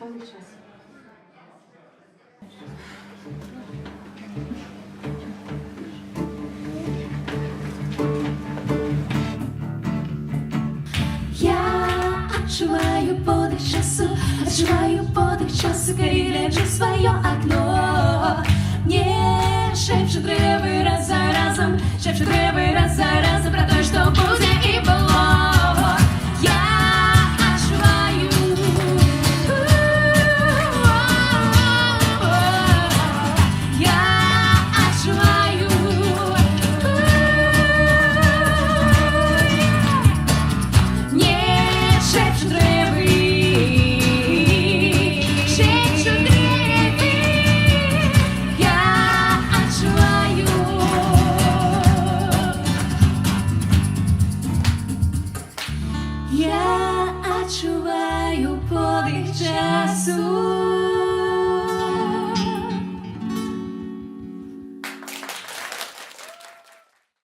Подих часу. Я отчуваю подих часу, гляжу в свое окно. Мне шепчут ревы раз за разом, про то, что будет и было. Я отчуваю, мне шепчут ревы, я отчуваю. Я отчуваю подих часу.